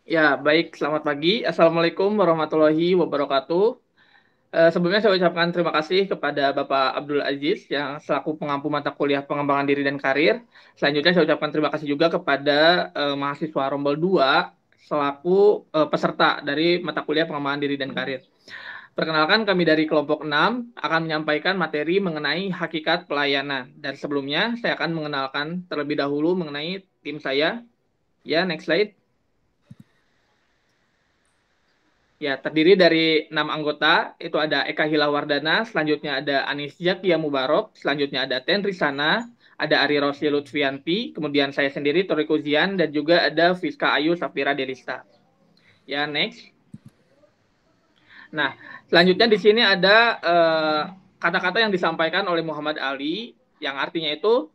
Ya, baik. Selamat pagi. Assalamualaikum warahmatullahi wabarakatuh. Sebelumnya saya ucapkan terima kasih kepada Bapak Abdul Aziz yang selaku pengampu mata kuliah pengembangan diri dan karir. Selanjutnya saya ucapkan terima kasih juga kepada mahasiswa Rombel 2 selaku peserta dari mata kuliah pengembangan diri dan karir. Perkenalkan, kami dari kelompok 6 akan menyampaikan materi mengenai hakikat pelayanan. Dan sebelumnya saya akan mengenalkan terlebih dahulu mengenai tim saya. Ya, next slide. Ya, terdiri dari 6 anggota. Itu ada Eka Hilawardana, selanjutnya ada Anis Zakia Mubarok, selanjutnya ada Ten Risana, ada Ari Rosli Lutfianti, kemudian saya sendiri Toriko Zian, dan juga ada Fiska Ayu Safira Delista. Ya, next. Nah, selanjutnya di sini ada kata-kata yang disampaikan oleh Muhammad Ali, yang artinya itu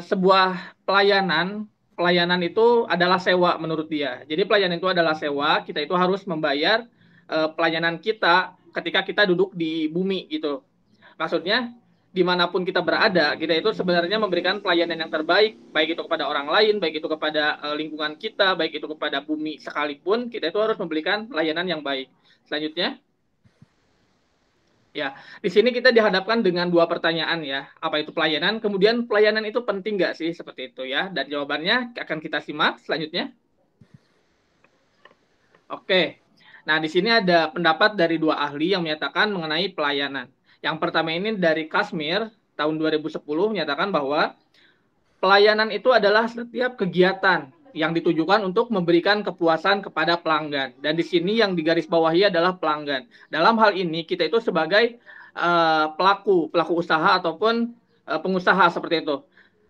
sebuah pelayanan itu adalah sewa menurut dia. Jadi pelayanan itu adalah sewa, kita itu harus membayar pelayanan kita ketika kita duduk di bumi gitu. Maksudnya dimanapun kita berada, kita itu sebenarnya memberikan pelayanan yang terbaik, baik itu kepada orang lain, baik itu kepada lingkungan kita, baik itu kepada bumi sekalipun, kita itu harus memberikan pelayanan yang baik. Selanjutnya, ya, di sini kita dihadapkan dengan dua pertanyaan ya. Apa itu pelayanan? Kemudian pelayanan itu penting nggak sih seperti itu ya? Dan jawabannya akan kita simak selanjutnya. Oke. Nah, di sini ada pendapat dari dua ahli yang menyatakan mengenai pelayanan. Yang pertama ini dari Kashmir tahun 2010 menyatakan bahwa pelayanan itu adalah setiap kegiatan yang ditujukan untuk memberikan kepuasan kepada pelanggan. Dan di sini yang digarisbawahi adalah pelanggan. Dalam hal ini kita itu sebagai pelaku usaha ataupun pengusaha seperti itu.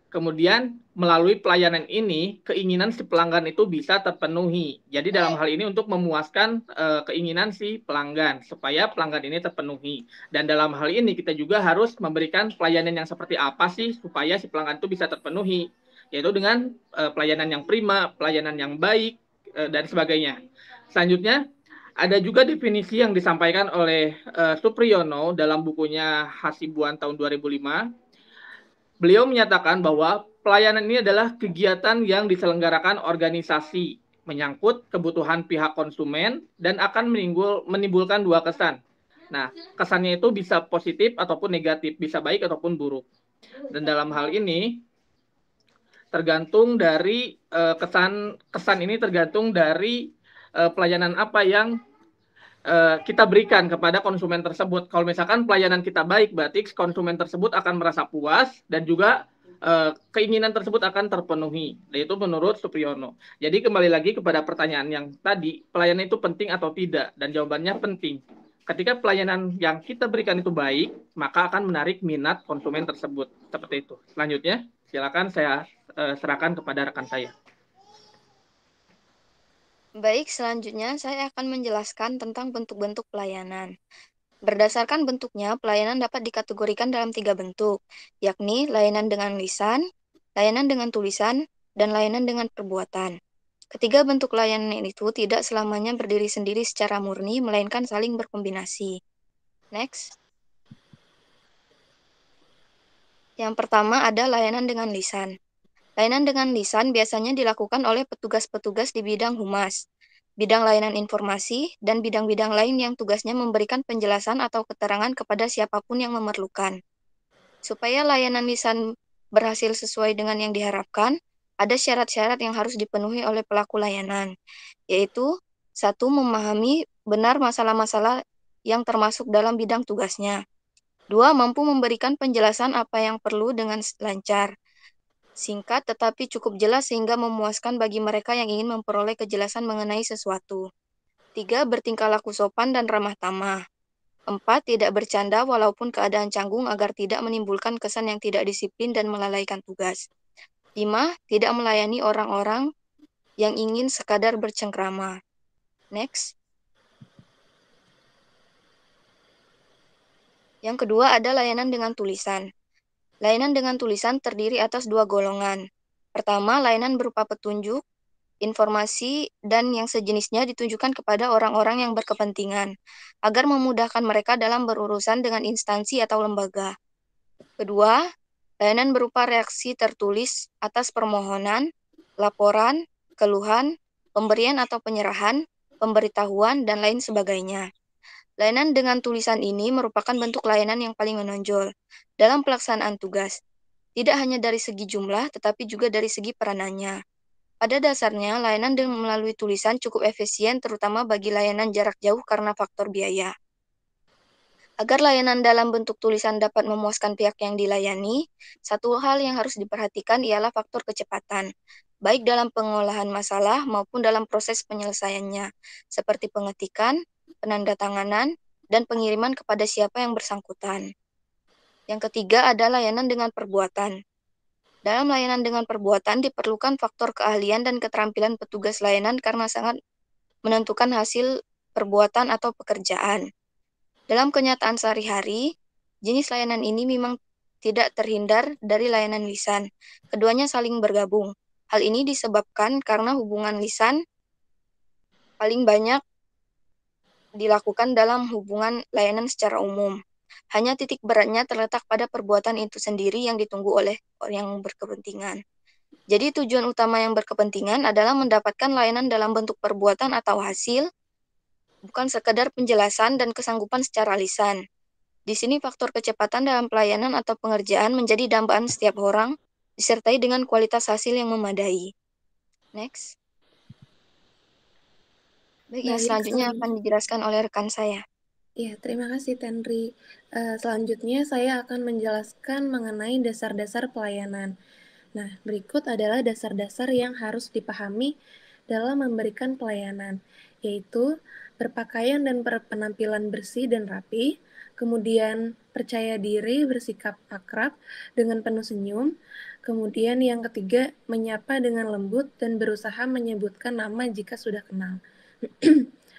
Kemudian melalui pelayanan ini keinginan si pelanggan itu bisa terpenuhi. Jadi dalam hal ini untuk memuaskan keinginan si pelanggan supaya pelanggan ini terpenuhi. Dan dalam hal ini kita juga harus memberikan pelayanan yang seperti apa sih supaya si pelanggan itu bisa terpenuhi, yaitu dengan pelayanan yang prima, pelayanan yang baik dan sebagainya. Selanjutnya ada juga definisi yang disampaikan oleh Supriyono dalam bukunya Hasibuan tahun 2005. Beliau menyatakan bahwa pelayanan ini adalah kegiatan yang diselenggarakan organisasi menyangkut kebutuhan pihak konsumen dan akan menimbulkan dua kesan. Nah, kesannya itu bisa positif ataupun negatif, bisa baik ataupun buruk. Dan dalam hal ini tergantung dari kesan ini tergantung dari pelayanan apa yang kita berikan kepada konsumen tersebut. Kalau misalkan pelayanan kita baik, berarti konsumen tersebut akan merasa puas dan juga keinginan tersebut akan terpenuhi. Itu menurut Supriyono. Jadi kembali lagi kepada pertanyaan yang tadi, pelayanan itu penting atau tidak? Dan jawabannya penting. Ketika pelayanan yang kita berikan itu baik, maka akan menarik minat konsumen tersebut. Seperti itu. Selanjutnya, silakan saya serahkan kepada rekan saya. Baik, selanjutnya saya akan menjelaskan tentang bentuk-bentuk pelayanan. Berdasarkan bentuknya, pelayanan dapat dikategorikan dalam 3 bentuk, yakni layanan dengan lisan, layanan dengan tulisan, dan layanan dengan perbuatan. Ketiga bentuk layanan itu tidak selamanya berdiri sendiri secara murni, melainkan saling berkombinasi. Next. Yang pertama ada layanan dengan lisan. Layanan dengan lisan biasanya dilakukan oleh petugas-petugas di bidang humas, bidang layanan informasi, dan bidang-bidang lain yang tugasnya memberikan penjelasan atau keterangan kepada siapapun yang memerlukan. Supaya layanan lisan berhasil sesuai dengan yang diharapkan, ada syarat-syarat yang harus dipenuhi oleh pelaku layanan, yaitu satu, memahami benar masalah-masalah yang termasuk dalam bidang tugasnya. Dua, mampu memberikan penjelasan apa yang perlu dengan lancar, singkat tetapi cukup jelas sehingga memuaskan bagi mereka yang ingin memperoleh kejelasan mengenai sesuatu. Tiga, bertingkah laku sopan dan ramah tamah. Empat, tidak bercanda walaupun keadaan canggung agar tidak menimbulkan kesan yang tidak disiplin dan melalaikan tugas. Lima, tidak melayani orang-orang yang ingin sekadar bercengkrama. Next. Yang kedua ada layanan dengan tulisan. Layanan dengan tulisan terdiri atas 2 golongan. Pertama, layanan berupa petunjuk, informasi, dan yang sejenisnya ditujukan kepada orang-orang yang berkepentingan, agar memudahkan mereka dalam berurusan dengan instansi atau lembaga. Kedua, layanan berupa reaksi tertulis atas permohonan, laporan, keluhan, pemberian atau penyerahan, pemberitahuan, dan lain sebagainya. Layanan dengan tulisan ini merupakan bentuk layanan yang paling menonjol dalam pelaksanaan tugas, tidak hanya dari segi jumlah, tetapi juga dari segi peranannya. Pada dasarnya, layanan dengan melalui tulisan cukup efisien, terutama bagi layanan jarak jauh karena faktor biaya. Agar layanan dalam bentuk tulisan dapat memuaskan pihak yang dilayani, satu hal yang harus diperhatikan ialah faktor kecepatan, baik dalam pengolahan masalah maupun dalam proses penyelesaiannya, seperti pengetikan, penandatanganan, dan pengiriman kepada siapa yang bersangkutan. Yang ketiga ada layanan dengan perbuatan. Dalam layanan dengan perbuatan diperlukan faktor keahlian dan keterampilan petugas layanan karena sangat menentukan hasil perbuatan atau pekerjaan. Dalam kenyataan sehari-hari, jenis layanan ini memang tidak terhindar dari layanan lisan. Keduanya saling bergabung. Hal ini disebabkan karena hubungan lisan paling banyak dilakukan dalam hubungan layanan secara umum. Hanya titik beratnya terletak pada perbuatan itu sendiri yang ditunggu oleh orang yang berkepentingan. Jadi tujuan utama yang berkepentingan adalah mendapatkan layanan dalam bentuk perbuatan atau hasil, bukan sekadar penjelasan dan kesanggupan secara lisan. Di sini faktor kecepatan dalam pelayanan atau pengerjaan menjadi dambaan setiap orang, disertai dengan kualitas hasil yang memadai. Next. Baik, yang Baik, selanjutnya akan dijelaskan oleh rekan saya. Ya, terima kasih Tenri. Selanjutnya saya akan menjelaskan mengenai dasar-dasar pelayanan. Nah, berikut adalah dasar-dasar yang harus dipahami dalam memberikan pelayanan, yaitu berpakaian dan penampilan bersih dan rapi, kemudian percaya diri, bersikap akrab dengan penuh senyum, kemudian yang ketiga, menyapa dengan lembut dan berusaha menyebutkan nama jika sudah kenal.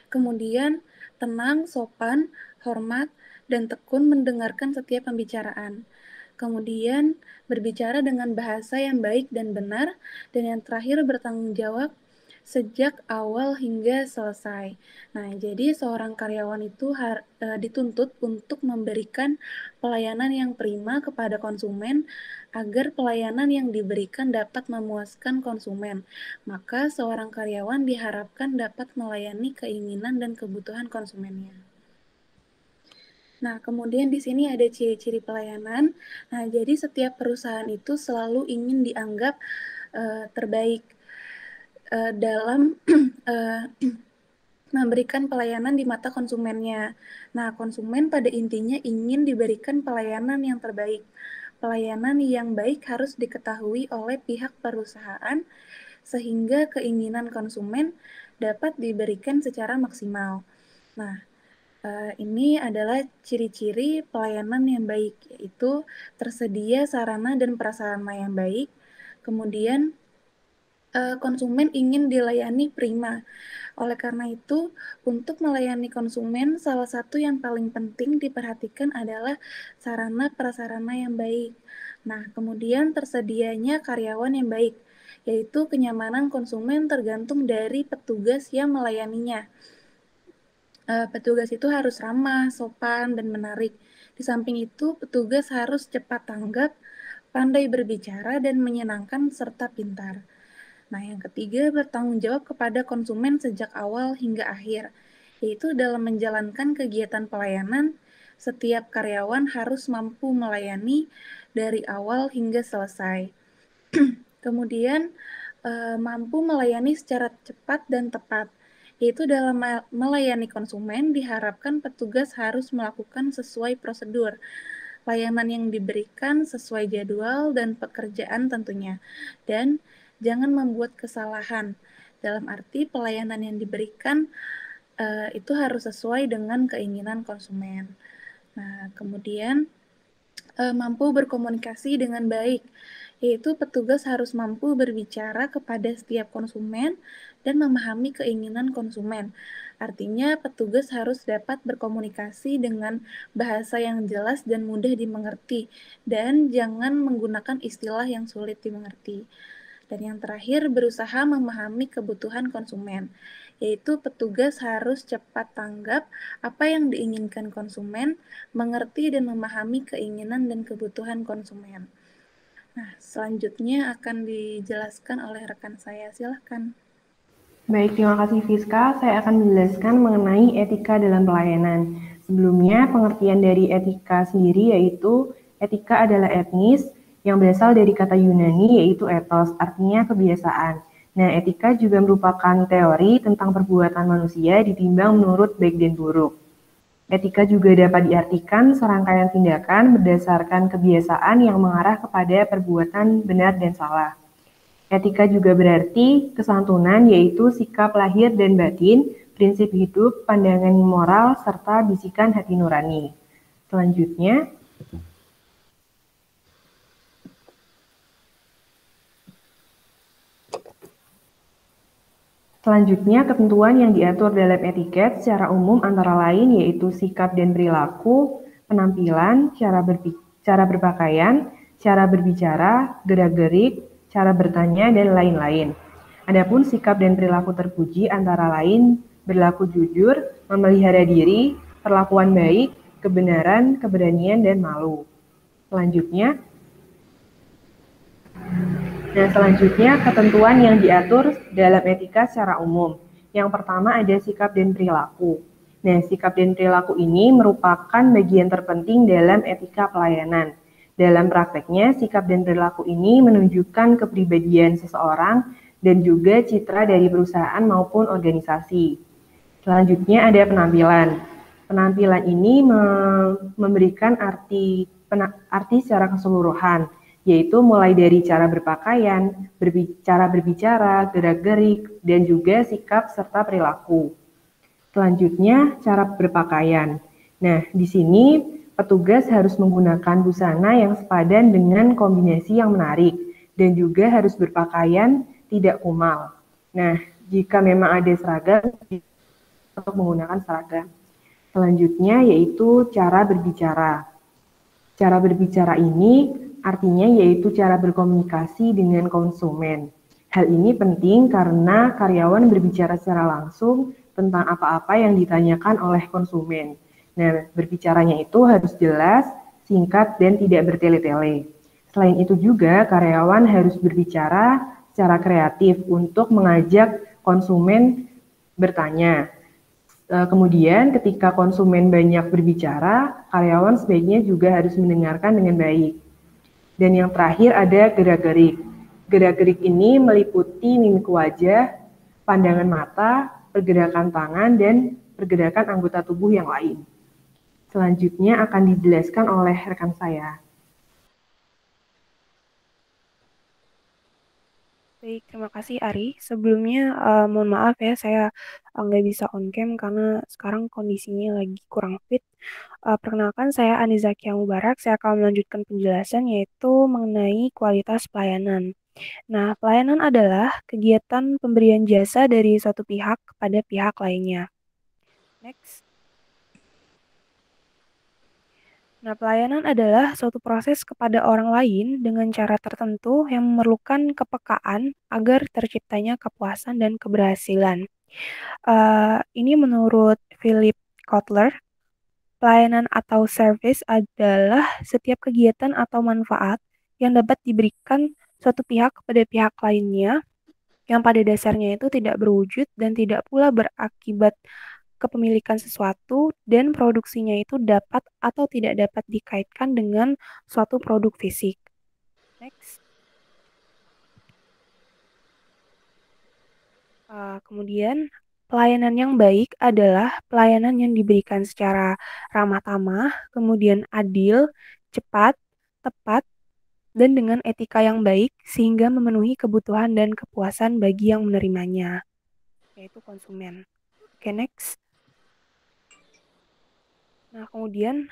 Kemudian, tenang, sopan, hormat, dan tekun mendengarkan setiap pembicaraan. Kemudian, berbicara dengan bahasa yang baik dan benar, dan yang terakhir bertanggung jawab sejak awal hingga selesai. Nah, jadi seorang karyawan itu dituntut untuk memberikan pelayanan yang prima kepada konsumen agar pelayanan yang diberikan dapat memuaskan konsumen. Maka seorang karyawan diharapkan dapat melayani keinginan dan kebutuhan konsumennya. Nah, kemudian di sini ada ciri-ciri pelayanan. Nah, jadi setiap perusahaan itu selalu ingin dianggap terbaik dalam memberikan pelayanan di mata konsumennya. Nah, konsumen pada intinya ingin diberikan pelayanan yang terbaik. Pelayanan yang baik harus diketahui oleh pihak perusahaan sehingga keinginan konsumen dapat diberikan secara maksimal. Nah, ini adalah ciri-ciri pelayanan yang baik, yaitu tersedia sarana dan prasarana yang baik, kemudian konsumen ingin dilayani prima. Oleh karena itu, untuk melayani konsumen, salah satu yang paling penting diperhatikan adalah sarana prasarana yang baik. Nah, kemudian tersedianya karyawan yang baik, yaitu kenyamanan konsumen tergantung dari petugas yang melayaninya. Petugas itu harus ramah, sopan, dan menarik. Di samping itu, petugas harus cepat tanggap, pandai berbicara, dan menyenangkan serta pintar. Nah, yang ketiga, bertanggung jawab kepada konsumen sejak awal hingga akhir, yaitu dalam menjalankan kegiatan pelayanan, setiap karyawan harus mampu melayani dari awal hingga selesai. Kemudian, mampu melayani secara cepat dan tepat, yaitu dalam melayani konsumen diharapkan petugas harus melakukan sesuai prosedur, layanan yang diberikan sesuai jadwal dan pekerjaan tentunya, dan jangan membuat kesalahan, dalam arti pelayanan yang diberikan itu harus sesuai dengan keinginan konsumen. Nah, kemudian mampu berkomunikasi dengan baik, yaitu petugas harus mampu berbicara kepada setiap konsumen dan memahami keinginan konsumen. Artinya, petugas harus dapat berkomunikasi dengan bahasa yang jelas dan mudah dimengerti, dan jangan menggunakan istilah yang sulit dimengerti. Dan yang terakhir, berusaha memahami kebutuhan konsumen, yaitu petugas harus cepat tanggap apa yang diinginkan konsumen, mengerti dan memahami keinginan dan kebutuhan konsumen. Nah, selanjutnya akan dijelaskan oleh rekan saya. Silakan. Baik, terima kasih Fiska. Saya akan menjelaskan mengenai etika dalam pelayanan. Sebelumnya, pengertian dari etika sendiri yaitu etika adalah etnis yang berasal dari kata Yunani yaitu ethos, artinya kebiasaan. Nah, etika juga merupakan teori tentang perbuatan manusia ditimbang menurut baik dan buruk. Etika juga dapat diartikan serangkaian tindakan berdasarkan kebiasaan yang mengarah kepada perbuatan benar dan salah. Etika juga berarti kesantunan, yaitu sikap lahir dan batin, prinsip hidup, pandangan moral, serta bisikan hati nurani. Selanjutnya, ketentuan yang diatur dalam etiket secara umum antara lain yaitu sikap dan perilaku, penampilan, cara berpakaian, cara berbicara, gerak-gerik, cara bertanya, dan lain-lain. Adapun sikap dan perilaku terpuji antara lain berlaku jujur, memelihara diri, perlakuan baik, kebenaran, keberanian, dan malu. Selanjutnya, ketentuan yang diatur dalam etika secara umum. Yang pertama ada sikap dan perilaku. Nah, sikap dan perilaku ini merupakan bagian terpenting dalam etika pelayanan. Dalam prakteknya, sikap dan perilaku ini menunjukkan kepribadian seseorang dan juga citra dari perusahaan maupun organisasi. Selanjutnya ada penampilan. Penampilan ini memberikan arti secara keseluruhan, yaitu mulai dari cara berpakaian, cara berbicara, gerak-gerik, dan juga sikap serta perilaku. Selanjutnya, cara berpakaian. Nah, di sini petugas harus menggunakan busana yang sepadan dengan kombinasi yang menarik, dan juga harus berpakaian tidak kumal. Nah, jika memang ada seragam, untuk menggunakan seragam. Selanjutnya yaitu cara berbicara. Cara berbicara ini artinya yaitu cara berkomunikasi dengan konsumen. Hal ini penting karena karyawan berbicara secara langsung tentang apa-apa yang ditanyakan oleh konsumen. Nah, berbicaranya itu harus jelas, singkat, dan tidak bertele-tele. Selain itu juga karyawan harus berbicara secara kreatif untuk mengajak konsumen bertanya. Kemudian ketika konsumen banyak berbicara, karyawan sebaiknya juga harus mendengarkan dengan baik. Dan yang terakhir ada gerak-gerik. Gerak-gerik ini meliputi mimik wajah, pandangan mata, pergerakan tangan, dan pergerakan anggota tubuh yang lain. Selanjutnya akan dijelaskan oleh rekan saya. Baik, terima kasih Ari. Sebelumnya mohon maaf ya, saya nggak bisa on cam karena sekarang kondisinya lagi kurang fit. Perkenalkan, saya Anizakia Mubarak. Saya akan melanjutkan penjelasan yaitu mengenai kualitas pelayanan. Nah, pelayanan adalah kegiatan pemberian jasa dari suatu pihak kepada pihak lainnya. Next. Nah, pelayanan adalah suatu proses kepada orang lain dengan cara tertentu yang memerlukan kepekaan agar terciptanya kepuasan dan keberhasilan. Ini menurut Philip Kotler, pelayanan atau service adalah setiap kegiatan atau manfaat yang dapat diberikan suatu pihak kepada pihak lainnya yang pada dasarnya itu tidak berwujud dan tidak pula berakibat kepemilikan sesuatu dan produksinya itu dapat atau tidak dapat dikaitkan dengan suatu produk fisik. Next. Kemudian, pelayanan yang baik adalah pelayanan yang diberikan secara ramah tamah, kemudian adil, cepat, tepat, dan dengan etika yang baik sehingga memenuhi kebutuhan dan kepuasan bagi yang menerimanya, yaitu konsumen. Oke, next. Nah, kemudian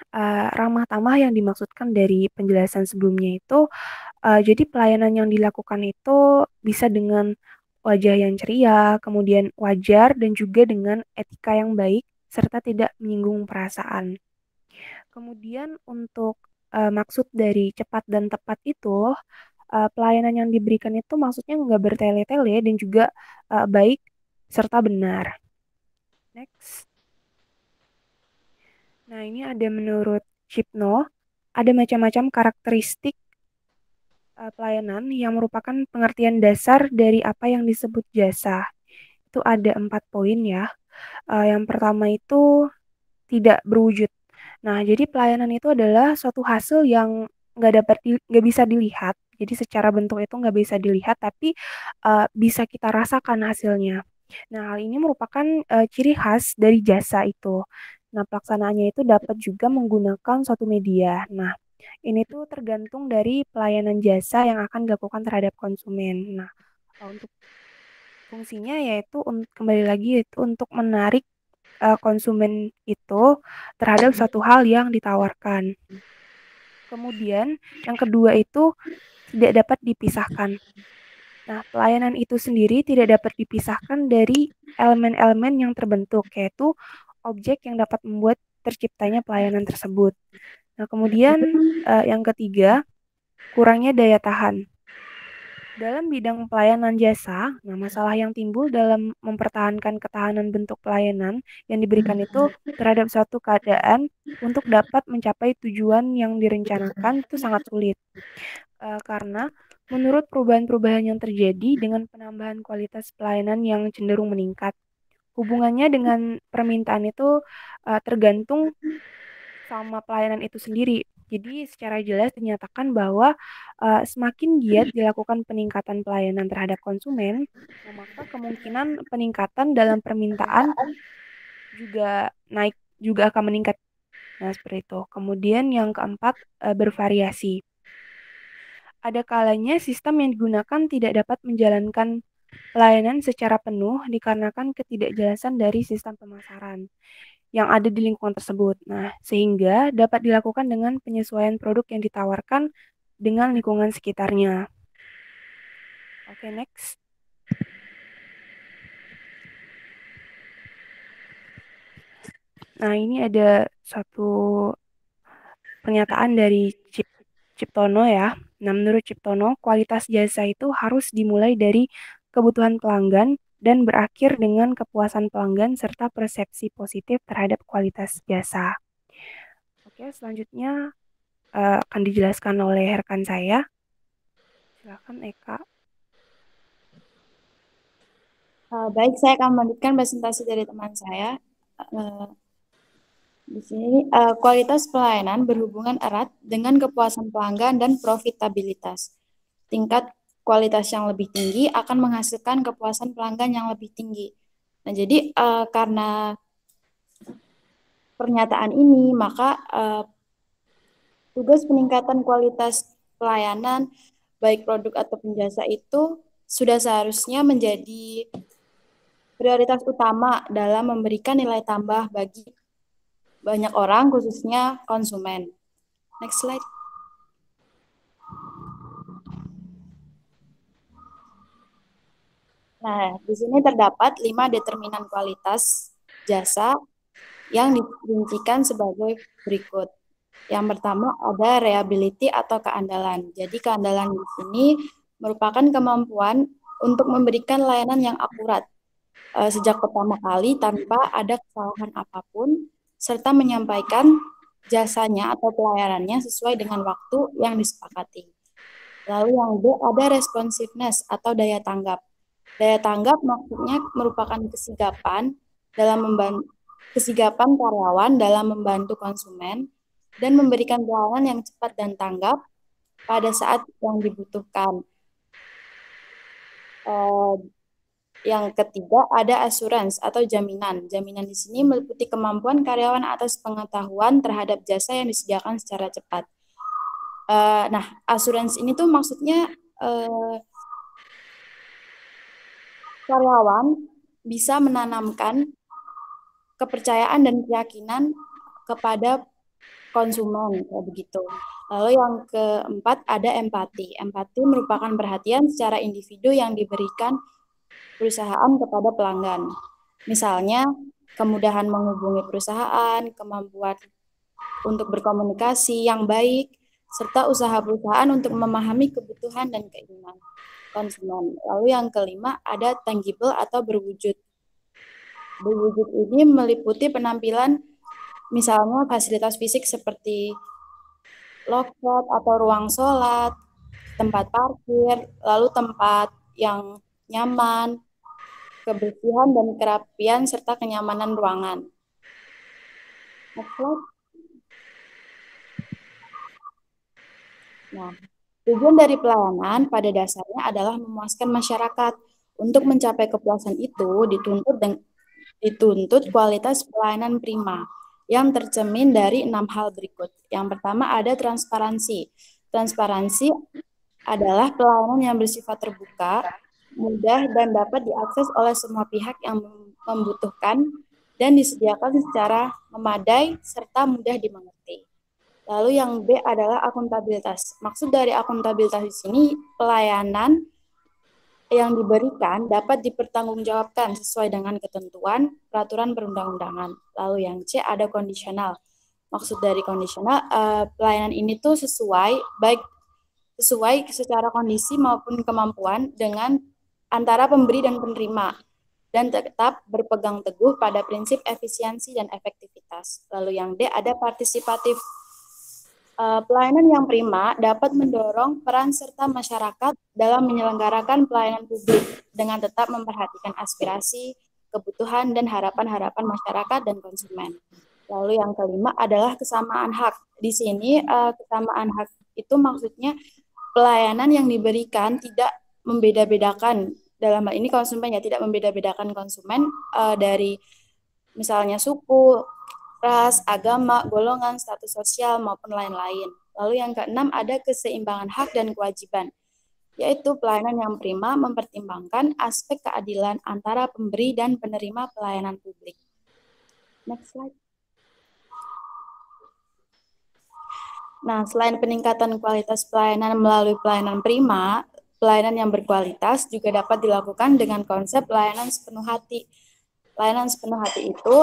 ramah tamah yang dimaksudkan dari penjelasan sebelumnya itu, jadi pelayanan yang dilakukan itu bisa dengan wajah yang ceria, kemudian wajar, dan juga dengan etika yang baik, serta tidak menyinggung perasaan. Kemudian untuk maksud dari cepat dan tepat itu, pelayanan yang diberikan itu maksudnya nggak bertele-tele dan juga baik serta benar. Next. Nah, ini ada menurut Chipno, ada macam-macam karakteristik pelayanan yang merupakan pengertian dasar dari apa yang disebut jasa. itu ada 4 poin ya. Yang pertama itu tidak berwujud. Nah, jadi pelayanan itu adalah suatu hasil yang nggak bisa dilihat. Jadi secara bentuk itu nggak bisa dilihat, tapi bisa kita rasakan hasilnya. Nah, hal ini merupakan ciri khas dari jasa itu. Nah, pelaksanaannya itu dapat juga menggunakan suatu media. Nah, ini tuh tergantung dari pelayanan jasa yang akan dilakukan terhadap konsumen. Nah, untuk fungsinya yaitu kembali lagi itu untuk menarik konsumen itu terhadap suatu hal yang ditawarkan. Kemudian yang kedua itu tidak dapat dipisahkan. Nah, pelayanan itu sendiri tidak dapat dipisahkan dari elemen-elemen yang terbentuk, yaitu objek yang dapat membuat terciptanya pelayanan tersebut. Nah, kemudian yang ketiga, kurangnya daya tahan. Dalam bidang pelayanan jasa, nah masalah yang timbul dalam mempertahankan ketahanan bentuk pelayanan yang diberikan itu terhadap suatu keadaan untuk dapat mencapai tujuan yang direncanakan itu sangat sulit. Karena menurut perubahan-perubahan yang terjadi dengan penambahan kualitas pelayanan yang cenderung meningkat, hubungannya dengan permintaan itu tergantung sama pelayanan itu sendiri. Jadi secara jelas dinyatakan bahwa semakin giat dilakukan peningkatan pelayanan terhadap konsumen, nah, maka kemungkinan peningkatan dalam permintaan juga akan meningkat. Nah, seperti itu. Kemudian yang keempat, bervariasi. Ada kalanya sistem yang digunakan tidak dapat menjalankan pelayanan secara penuh dikarenakan ketidakjelasan dari sistem pemasaran yang ada di lingkungan tersebut. Nah, sehingga dapat dilakukan dengan penyesuaian produk yang ditawarkan dengan lingkungan sekitarnya. Oke, next. Nah, ini ada satu pernyataan dari Ciptono ya. Nah, menurut Ciptono, kualitas jasa itu harus dimulai dari kebutuhan pelanggan dan berakhir dengan kepuasan pelanggan serta persepsi positif terhadap kualitas jasa. Oke, selanjutnya akan dijelaskan oleh rekan saya. Silakan Eka. Baik, saya akan melanjutkan presentasi dari teman saya. Di sini kualitas pelayanan berhubungan erat dengan kepuasan pelanggan dan profitabilitas. Tingkat kualitas yang lebih tinggi akan menghasilkan kepuasan pelanggan yang lebih tinggi. Nah, jadi karena pernyataan ini, maka tugas peningkatan kualitas pelayanan, baik produk atau jasa itu sudah seharusnya menjadi prioritas utama dalam memberikan nilai tambah bagi banyak orang, khususnya konsumen. Next slide. Nah, di sini terdapat 5 determinan kualitas jasa yang dirincikan sebagai berikut. Yang pertama ada reliability atau keandalan. Jadi keandalan di sini merupakan kemampuan untuk memberikan layanan yang akurat sejak pertama kali tanpa ada kesalahan apapun, serta menyampaikan jasanya atau pelayanannya sesuai dengan waktu yang disepakati. Lalu yang B ada responsiveness atau daya tanggap. Daya tanggap maksudnya merupakan kesigapan karyawan dalam membantu konsumen dan memberikan pelayanan yang cepat dan tanggap pada saat yang dibutuhkan. Yang ketiga ada assurance atau jaminan. Jaminan di sini meliputi kemampuan karyawan atas pengetahuan terhadap jasa yang disediakan secara cepat. Nah, assurance ini tuh maksudnya karyawan bisa menanamkan kepercayaan dan keyakinan kepada konsumen, kayak begitu. Lalu yang keempat ada empati. Empati merupakan perhatian secara individu yang diberikan perusahaan kepada pelanggan. Misalnya, kemudahan menghubungi perusahaan, kemampuan untuk berkomunikasi yang baik, serta usaha perusahaan untuk memahami kebutuhan dan keinginan konsumen. Lalu yang kelima ada tangible atau berwujud. Berwujud ini meliputi penampilan misalnya fasilitas fisik seperti loket atau ruang sholat, tempat parkir, lalu tempat yang nyaman, kebersihan dan kerapian, serta kenyamanan ruangan. Next slide. Nah, tujuan dari pelayanan pada dasarnya adalah memuaskan masyarakat. Untuk mencapai kepuasan itu dituntut kualitas pelayanan prima yang tercermin dari 6 hal berikut. Yang pertama ada transparansi. Transparansi adalah pelayanan yang bersifat terbuka, mudah dan dapat diakses oleh semua pihak yang membutuhkan dan disediakan secara memadai serta mudah dimengerti. Lalu yang B adalah akuntabilitas. Maksud dari akuntabilitas di sini pelayanan yang diberikan dapat dipertanggungjawabkan sesuai dengan ketentuan peraturan perundang-undangan. Lalu yang C ada kondisional. Maksud dari kondisional, pelayanan ini tuh sesuai secara kondisi maupun kemampuan dengan antara pemberi dan penerima, dan tetap berpegang teguh pada prinsip efisiensi dan efektivitas. Lalu yang D ada partisipatif. Pelayanan yang prima dapat mendorong peran serta masyarakat dalam menyelenggarakan pelayanan publik dengan tetap memperhatikan aspirasi, kebutuhan, dan harapan-harapan masyarakat dan konsumen. Lalu yang kelima adalah kesamaan hak. Di sini kesamaan hak itu maksudnya pelayanan yang diberikan tidak membeda-bedakan, dalam hal ini konsumen ya, tidak membeda-bedakan konsumen dari misalnya suku, ras, agama, golongan, status sosial, maupun lain-lain. Lalu yang keenam ada keseimbangan hak dan kewajiban, yaitu pelayanan yang prima mempertimbangkan aspek keadilan antara pemberi dan penerima pelayanan publik. Next slide. Nah, selain peningkatan kualitas pelayanan melalui pelayanan prima, pelayanan yang berkualitas juga dapat dilakukan dengan konsep pelayanan sepenuh hati. Layanan sepenuh hati itu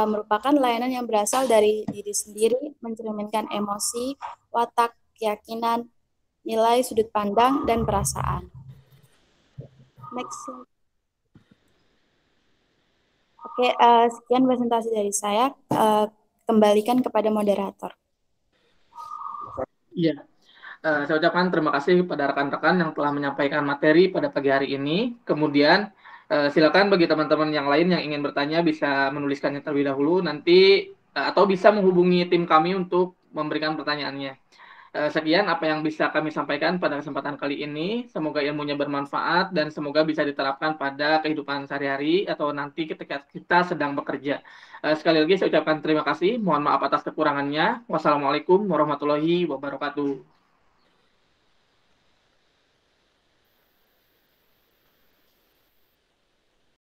merupakan layanan yang berasal dari diri sendiri, mencerminkan emosi, watak, keyakinan, nilai, sudut pandang, dan perasaan. Next slide. Oke, sekian presentasi dari saya. Kembalikan kepada moderator. Iya, saya ucapkan terima kasih kepada rekan-rekan yang telah menyampaikan materi pada pagi hari ini. Kemudian silakan bagi teman-teman yang lain yang ingin bertanya bisa menuliskannya terlebih dahulu nanti atau bisa menghubungi tim kami untuk memberikan pertanyaannya. Sekian apa yang bisa kami sampaikan pada kesempatan kali ini. Semoga ilmunya bermanfaat dan semoga bisa diterapkan pada kehidupan sehari-hari atau nanti ketika kita sedang bekerja. Sekali lagi saya ucapkan terima kasih. Mohon maaf atas kekurangannya. Wassalamualaikum warahmatullahi wabarakatuh.